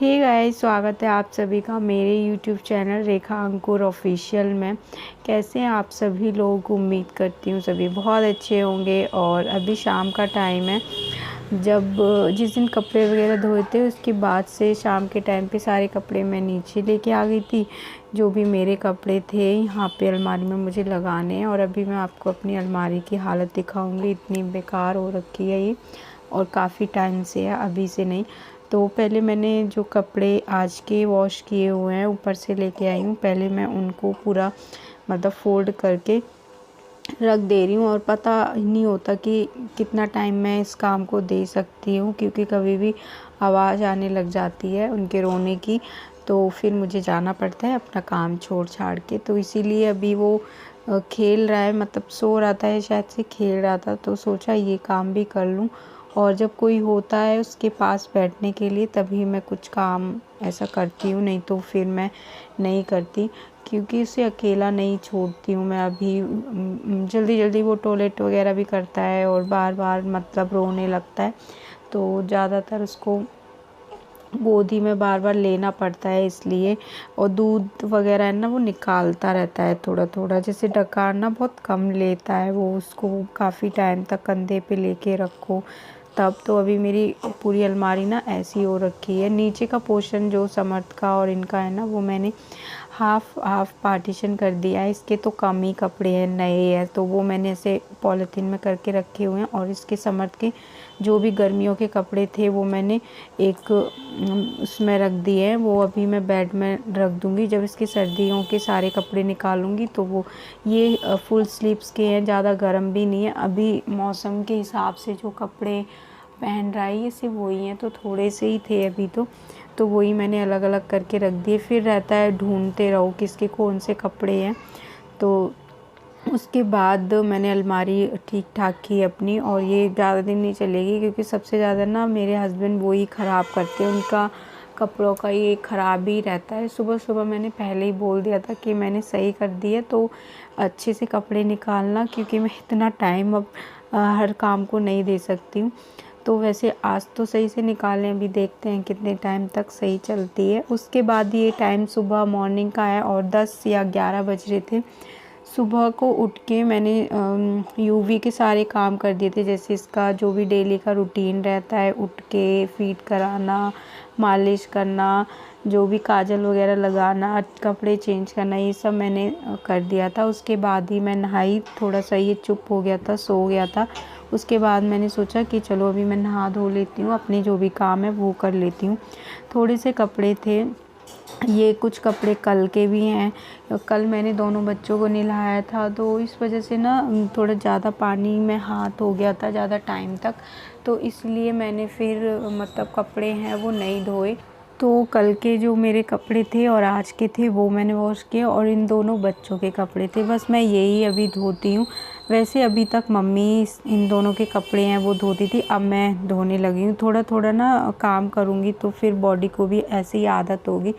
Hey guys, स्वागत है आप सभी का मेरे यूट्यूब चैनल रेखा अंकुर ऑफिशियल में। कैसे हैं आप सभी लोग? उम्मीद करती हूँ सभी बहुत अच्छे होंगे। और अभी शाम का टाइम है। जब जिस दिन कपड़े वगैरह धोए थे उसके बाद से शाम के टाइम पे सारे कपड़े मैं नीचे लेके आ गई थी। जो भी मेरे कपड़े थे यहाँ पे अलमारी में मुझे लगाने हैं। और अभी मैं आपको अपनी अलमारी की हालत दिखाऊंगी। इतनी बेकार हो रखी है ये, और काफ़ी टाइम से है, अभी से नहीं। तो पहले मैंने जो कपड़े आज के वॉश किए हुए हैं ऊपर से लेके आई हूँ। पहले मैं उनको पूरा मतलब फ़ोल्ड करके रख दे रही हूँ। और पता ही नहीं होता कि कितना टाइम मैं इस काम को दे सकती हूँ, क्योंकि कभी भी आवाज़ आने लग जाती है उनके रोने की। तो फिर मुझे जाना पड़ता है अपना काम छोड़ छाड़ के। तो इसीलिए अभी वो खेल रहा है, मतलब सो रहा था या शायद से खेल रहा था, तो सोचा ये काम भी कर लूँ। और जब कोई होता है उसके पास बैठने के लिए तभी मैं कुछ काम ऐसा करती हूँ, नहीं तो फिर मैं नहीं करती, क्योंकि उसे अकेला नहीं छोड़ती हूँ मैं। अभी जल्दी जल्दी वो टॉयलेट वगैरह भी करता है और बार बार मतलब रोने लगता है। तो ज़्यादातर उसको गोदी में बार बार लेना पड़ता है इसलिए। और दूध वगैरह है ना, वो निकालता रहता है थोड़ा थोड़ा। जैसे डकार ना बहुत कम लेता है वो, उसको काफ़ी टाइम तक कंधे पे लेके रखो तब। तो अभी मेरी पूरी अलमारी ना ऐसी हो रखी है। नीचे का पोर्शन जो समर्थ का और इनका है ना, वो मैंने हाफ हाफ पार्टीशन कर दिया है। इसके तो कम ही कपड़े हैं, नए हैं, तो वो मैंने ऐसे पॉलीथीन में करके रखे हुए हैं। और इसके समर्थ के जो भी गर्मियों के कपड़े थे वो मैंने एक उसमें रख दिए हैं। वो अभी मैं बेड में रख दूँगी। जब इसके सर्दियों के सारे कपड़े निकालूँगी तो वो ये फुल स्लीव्स के हैं, ज़्यादा गर्म भी नहीं है। अभी मौसम के हिसाब से जो कपड़े पहन रहा है ये सिर्फ वही हैं, तो थोड़े से ही थे अभी तो वही मैंने अलग अलग करके रख दिए। फिर रहता है ढूंढते रहो किसके कौन से कपड़े हैं। तो उसके बाद मैंने अलमारी ठीक ठाक की अपनी। और ये ज़्यादा दिन नहीं चलेगी, क्योंकि सबसे ज़्यादा ना मेरे हस्बैंड वो ही ख़राब करते हैं। उनका कपड़ों का ये ख़राब ही रहता है। सुबह सुबह मैंने पहले ही बोल दिया था कि मैंने सही कर दिया, तो अच्छे से कपड़े निकालना, क्योंकि मैं इतना टाइम अब हर काम को नहीं दे सकती हूँ। तो वैसे आज तो सही से निकालें, अभी देखते हैं कितने टाइम तक सही चलती है। उसके बाद ये टाइम सुबह मॉर्निंग का है और 10 या 11 बज रहे थे। सुबह को उठ के मैंने यूवी के सारे काम कर दिए थे। जैसे इसका जो भी डेली का रूटीन रहता है, उठ के फीड कराना, मालिश करना, जो भी काजल वगैरह लगाना, कपड़े चेंज करना, ये सब मैंने कर दिया था। उसके बाद ही मैं नहाई। थोड़ा सा ये चुप हो गया था, सो गया था। उसके बाद मैंने सोचा कि चलो अभी मैं नहा धो लेती हूँ, अपने जो भी काम है वो कर लेती हूँ। थोड़े से कपड़े थे, ये कुछ कपड़े कल के भी हैं। कल मैंने दोनों बच्चों को नहलाया था, तो इस वजह से ना थोड़ा ज़्यादा पानी में हाथ हो गया था ज़्यादा टाइम तक। तो इसलिए मैंने फिर मतलब कपड़े हैं वो नहीं धोए। तो कल के जो मेरे कपड़े थे और आज के थे वो मैंने वॉश किए। और इन दोनों बच्चों के कपड़े थे, बस मैं यही अभी धोती हूँ। वैसे अभी तक मम्मी इन दोनों के कपड़े हैं वो धोती थी, अब मैं धोने लगी हूँ। थोड़ा थोड़ा ना काम करूँगी तो फिर बॉडी को भी ऐसे ही आदत होगी।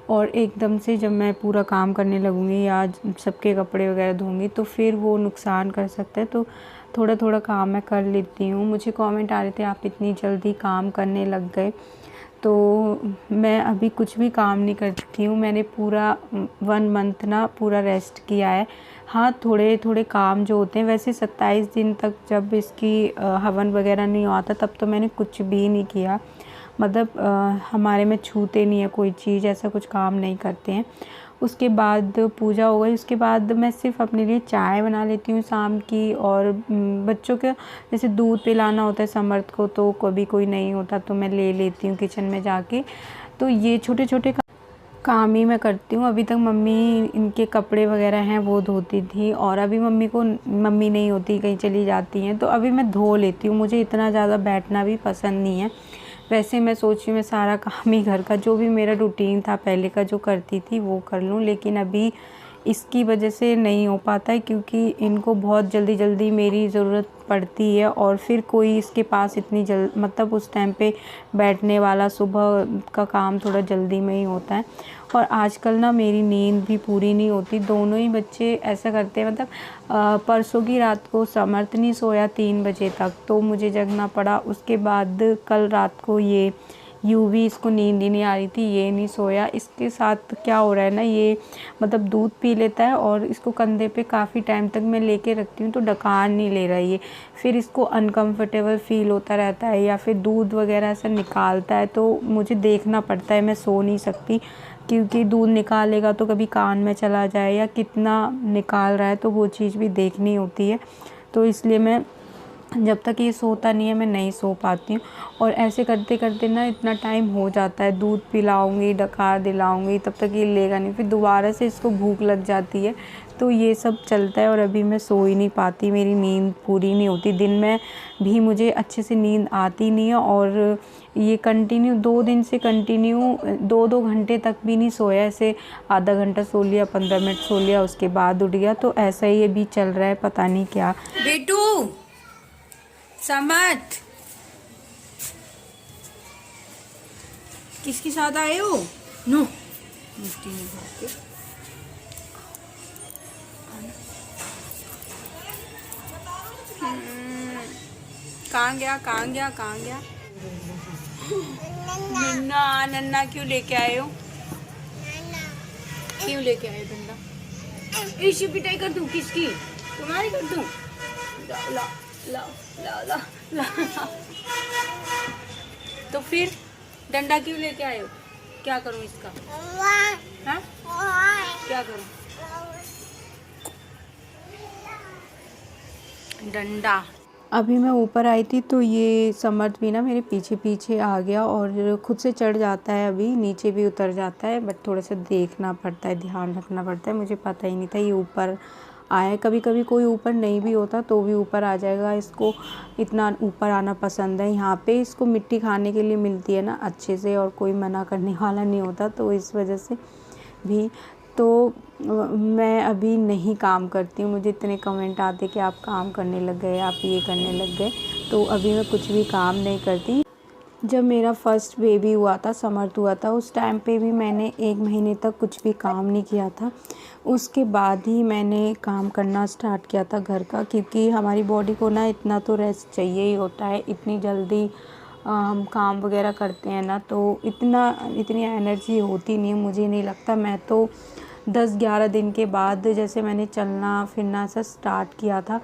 और एकदम से जब मैं पूरा काम करने लगूँगी या सबके कपड़े वगैरह धोंगी तो फिर वो नुकसान कर सकता है। तो थोड़ा थोड़ा काम मैं कर लेती हूँ। मुझे कमेंट आ रहे थे आप इतनी जल्दी काम करने लग गए। तो मैं अभी कुछ भी काम नहीं करती हूँ। मैंने पूरा 1 मंथ ना पूरा रेस्ट किया है। हाँ, थोड़े थोड़े काम जो होते हैं, वैसे 27 दिन तक जब इसकी हवन वगैरह नहीं आता तब तो मैंने कुछ भी नहीं किया। मतलब हमारे में छूते नहीं है कोई चीज़, ऐसा कुछ काम नहीं करते हैं। उसके बाद पूजा हो गई। उसके बाद मैं सिर्फ अपने लिए चाय बना लेती हूँ शाम की। और बच्चों के जैसे दूध पिलाना होता है समर्थ को, तो कभी कोई नहीं होता तो मैं ले लेती हूँ किचन में जाके। तो ये छोटे छोटे काम ही मैं करती हूँ। अभी तक मम्मी इनके कपड़े वगैरह हैं वो धोती थी, और अभी मम्मी नहीं होती, कहीं चली जाती हैं, तो अभी मैं धो लेती हूँ। मुझे इतना ज़्यादा बैठना भी पसंद नहीं है। वैसे मैं सोच रही हूँ मैं सारा काम ही घर का जो भी मेरा रूटीन था पहले का जो करती थी वो कर लूँ, लेकिन अभी इसकी वजह से नहीं हो पाता है, क्योंकि इनको बहुत जल्दी जल्दी मेरी ज़रूरत पड़ती है। और फिर कोई इसके पास इतनी मतलब उस टाइम पे बैठने वाला, सुबह का काम थोड़ा जल्दी में ही होता है। और आजकल ना मेरी नींद भी पूरी नहीं होती। दोनों ही बच्चे ऐसा करते हैं। मतलब परसों की रात को समर्थ नहीं सोया 3 बजे तक, तो मुझे जगना पड़ा। उसके बाद कल रात को ये यूं भी इसको नींद ही नहीं आ रही थी, ये नहीं सोया। इसके साथ क्या हो रहा है ना, ये मतलब दूध पी लेता है और इसको कंधे पे काफ़ी टाइम तक मैं लेके रखती हूँ तो डकार नहीं ले रहा है ये। फिर इसको अनकंफर्टेबल फ़ील होता रहता है या फिर दूध वगैरह ऐसा निकालता है तो मुझे देखना पड़ता है, मैं सो नहीं सकती क्योंकि दूध निकालेगा तो कभी कान में चला जाए या कितना निकाल रहा है, तो वो चीज़ भी देखनी होती है। तो इसलिए मैं जब तक ये सोता नहीं है मैं नहीं सो पाती हूँ। और ऐसे करते करते ना इतना टाइम हो जाता है, दूध पिलाऊंगी, डकार दिलाऊंगी, तब तक ये लेगा नहीं, फिर दोबारा से इसको भूख लग जाती है, तो ये सब चलता है। और अभी मैं सो ही नहीं पाती, मेरी नींद पूरी नहीं होती, दिन में भी मुझे अच्छे से नींद आती नहीं है। और ये कंटिन्यू 2 दिन से कंटिन्यू 2-2 घंटे तक भी नहीं सोया, ऐसे आधा घंटा सो लिया, 15 मिनट सो लिया, उसके बाद उठ गया, तो ऐसा ही अभी चल रहा है, पता नहीं क्या। बेटू समत, किसके साथ आए हो? नो मिट्टी नहीं खाते। कहाँ गया, कहाँ गया, कहाँ गया? नन्ना, नन्ना क्यों लेके आए हो? क्यों लेके आए नन्ना? इसी पिटाई कर दूं किसकी? तुम्हारी कर दूं? ला ला ला ला ला ला। तो फिर डंडा क्यों लेके आए हो? क्या करूं इसका? हाँ? क्या करूं? डंडा। अभी मैं ऊपर आई थी तो ये समर्थ भी ना मेरे पीछे पीछे आ गया और खुद से चढ़ जाता है, अभी नीचे भी उतर जाता है, बट थोड़ा सा देखना पड़ता है, ध्यान रखना पड़ता है। मुझे पता ही नहीं था ये ऊपर आया। कभी कभी कोई ऊपर नहीं भी होता तो भी ऊपर आ जाएगा, इसको इतना ऊपर आना पसंद है। यहाँ पे इसको मिट्टी खाने के लिए मिलती है ना अच्छे से, और कोई मना करने वाला नहीं होता, तो इस वजह से भी तो मैं अभी नहीं काम करती हूँ। मुझे इतने कमेंट आते कि आप काम करने लग गए, आप ये करने लग गए, तो अभी मैं कुछ भी काम नहीं करती। जब मेरा फर्स्ट बेबी हुआ था, समर्थ हुआ था, उस टाइम पे भी मैंने 1 महीने तक कुछ भी काम नहीं किया था। उसके बाद ही मैंने काम करना स्टार्ट किया था घर का, क्योंकि हमारी बॉडी को ना इतना तो रेस्ट चाहिए ही होता है। इतनी जल्दी हम काम वगैरह करते हैं ना तो इतनी एनर्जी होती नहीं है, मुझे नहीं लगता। मैं तो 10-11 दिन के बाद जैसे मैंने चलना फिरना सा स्टार्ट किया था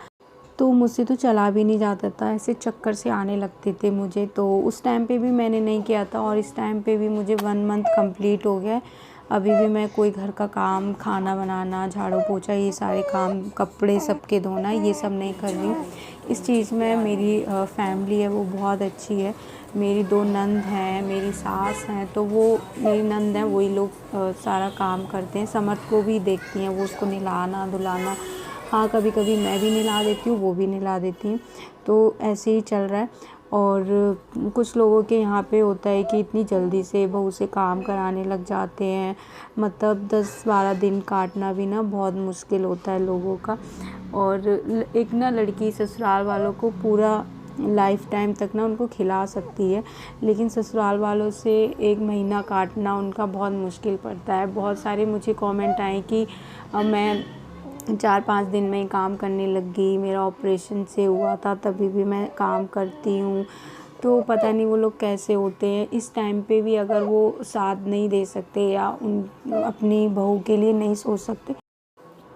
तो मुझसे तो चला भी नहीं जाता था, ऐसे चक्कर से आने लगते थे मुझे। तो उस टाइम पे भी मैंने नहीं किया था और इस टाइम पे भी मुझे 1 मंथ कंप्लीट हो गया है। अभी भी मैं कोई घर का काम, खाना बनाना, झाड़ू पोछा, ये सारे काम, कपड़े सबके धोना, ये सब नहीं कर रही हूँ। इस चीज़ में मेरी फैमिली है वो बहुत अच्छी है। मेरी 2 नंद हैं, मेरी सास हैं, तो वो मेरी नंद हैं, वही लोग सारा काम करते हैं। समर्थ को भी देखती हैं, वो उसको नहलाना धुलाना, हाँ कभी कभी मैं भी नहला देती हूँ, वो भी नहला देती हूँ, तो ऐसे ही चल रहा है। और कुछ लोगों के यहाँ पे होता है कि इतनी जल्दी से बहू से काम कराने लग जाते हैं, मतलब 10-12 दिन काटना भी ना बहुत मुश्किल होता है लोगों का। और एक ना लड़की ससुराल वालों को पूरा लाइफ टाइम तक ना उनको खिला सकती है, लेकिन ससुराल वालों से 1 महीना काटना उनका बहुत मुश्किल पड़ता है। बहुत सारे मुझे कमेंट आए कि मैं 4-5 दिन में ही काम करने लग गई, मेरा ऑपरेशन से हुआ था तभी भी मैं काम करती हूँ। तो पता नहीं वो लोग कैसे होते हैं, इस टाइम पे भी अगर वो साथ नहीं दे सकते या उन अपनी बहू के लिए नहीं सोच सकते,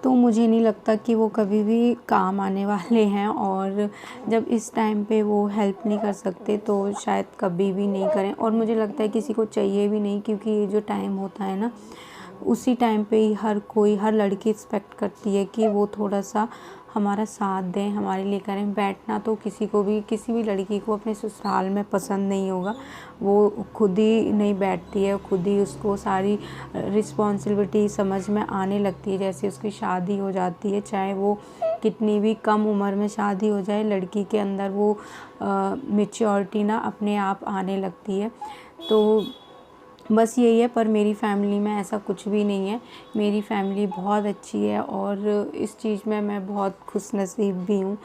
तो मुझे नहीं लगता कि वो कभी भी काम आने वाले हैं। और जब इस टाइम पे वो हेल्प नहीं कर सकते तो शायद कभी भी नहीं करें। और मुझे लगता है किसी को चाहिए भी नहीं, क्योंकि ये जो टाइम होता है ना, उसी टाइम पे ही हर लड़की एक्सपेक्ट करती है कि वो थोड़ा सा हमारा साथ दें, हमारे लिए करें। बैठना तो किसी भी लड़की को अपने ससुराल में पसंद नहीं होगा, वो खुद ही नहीं बैठती है, खुद ही उसको सारी रिस्पॉन्सिबिलिटी समझ में आने लगती है। जैसे उसकी शादी हो जाती है, चाहे वो कितनी भी कम उम्र में शादी हो जाए, लड़की के अंदर वो मैच्योरिटी ना अपने आप आने लगती है। तो बस यही है, पर मेरी फैमिली में ऐसा कुछ भी नहीं है। मेरी फैमिली बहुत अच्छी है और इस चीज़ में मैं बहुत खुशनसीब भी हूँ।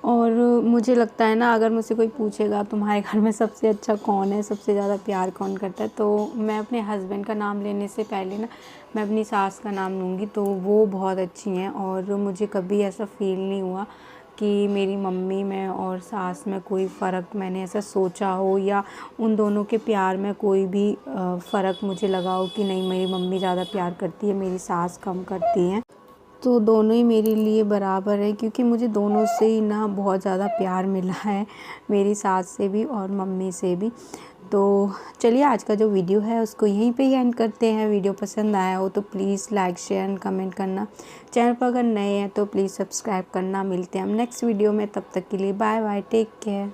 और मुझे लगता है ना, अगर मुझसे कोई पूछेगा तुम्हारे घर में सबसे अच्छा कौन है, सबसे ज़्यादा प्यार कौन करता है, तो मैं अपने हस्बैंड का नाम लेने से पहले ना मैं अपनी सास का नाम लूँगी। तो वो बहुत अच्छी हैं और मुझे कभी ऐसा फ़ील नहीं हुआ कि मेरी मम्मी में और सास में कोई फ़र्क मैंने ऐसा सोचा हो, या उन दोनों के प्यार में कोई भी फ़र्क मुझे लगा हो कि नहीं मेरी मम्मी ज़्यादा प्यार करती है, मेरी सास कम करती हैं। तो दोनों ही मेरे लिए बराबर है, क्योंकि मुझे दोनों से ही ना बहुत ज़्यादा प्यार मिला है, मेरी सास से भी और मम्मी से भी। तो चलिए आज का जो वीडियो है उसको यहीं पे ही एंड करते हैं। वीडियो पसंद आया हो तो please like share and comment करना। चैनल पर अगर नए हैं तो प्लीज़ सब्सक्राइब करना। मिलते हैं हम नेक्स्ट वीडियो में, तब तक के लिए बाय बाय, टेक केयर।